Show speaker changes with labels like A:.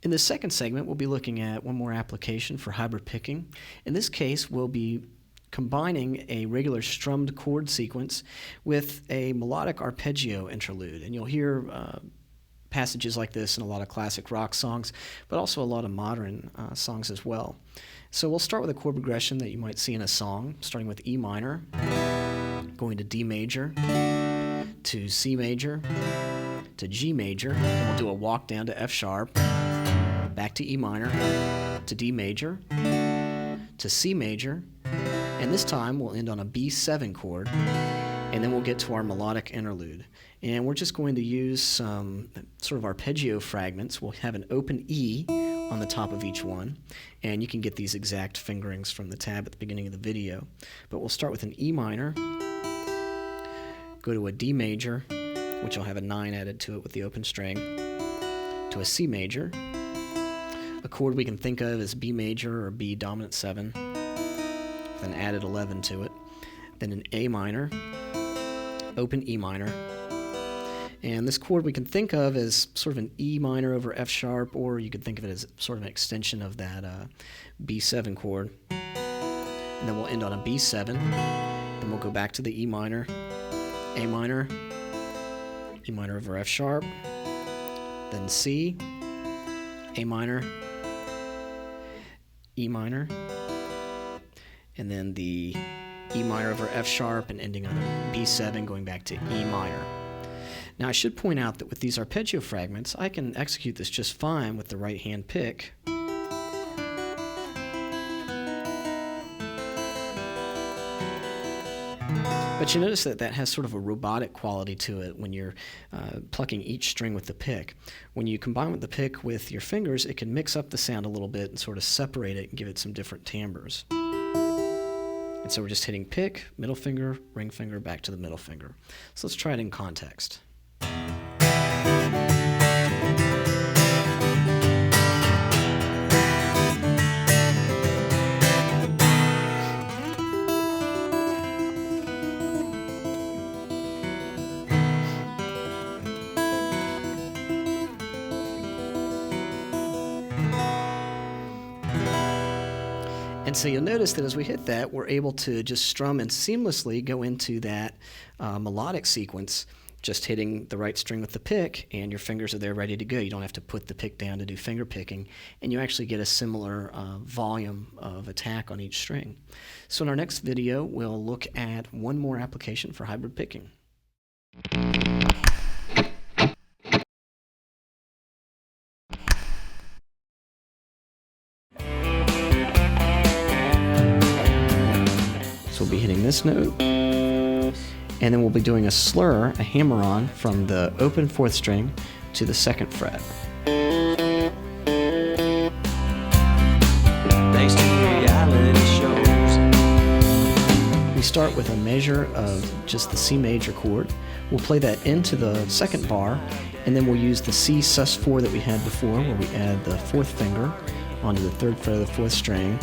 A: In the second segment, we'll be looking at one more application for hybrid picking. In this case, we'll be combining a regular strummed chord sequence with a melodic arpeggio interlude. And you'll hear passages like this in a lot of classic rock songs, but also a lot of modern songs as well. So we'll start with a chord progression that you might see in a song, starting with E minor, going to D major, to C major, to G major, and we'll do a walk down to F sharp, back to E minor, to D major, to C major, and this time we'll end on a B7 chord, and then we'll get to our melodic interlude. And we're just going to use some sort of arpeggio fragments. We'll have an open E on the top of each one, and you can get these exact fingerings from the tab at the beginning of the video. But we'll start with an E minor, go to a D major, which will have a 9 added to it with the open string, to a C major, a chord we can think of as B major or B dominant 7, with an added 11 to it, then an A minor, open E minor, and this chord we can think of as sort of an E minor over F sharp, or you could think of it as sort of an extension of that B7 chord. And then we'll end on a B7, then we'll go back to the E minor, A minor, E minor over F sharp, then C, A minor, E minor, and then the E minor over F sharp and ending on a B7 going back to E minor. Now I should point out that with these arpeggio fragments I can execute this just fine with the right hand pick. But you notice that that has sort of a robotic quality to it when you're plucking each string with the pick. When you combine with the pick with your fingers, it can mix up the sound a little bit and sort of separate it and give it some different timbres. And so we're just hitting pick, middle finger, ring finger, back to the middle finger. So let's try it in context. And so you'll notice that as we hit that, we're able to just strum and seamlessly go into that melodic sequence, just hitting the right string with the pick, and your fingers are there ready to go. You don't have to put the pick down to do finger picking, and you actually get a similar volume of attack on each string. So in our next video, we'll look at one more application for hybrid picking. We'll be hitting this note, and then we'll be doing a slur, a hammer-on, from the open 4th string to the 2nd fret. Thanks to reality shows. We start with a measure of just the C major chord. We'll play that into the 2nd bar, and then we'll use the C sus4 that we had before, where we add the 4th finger onto the 3rd fret of the 4th string.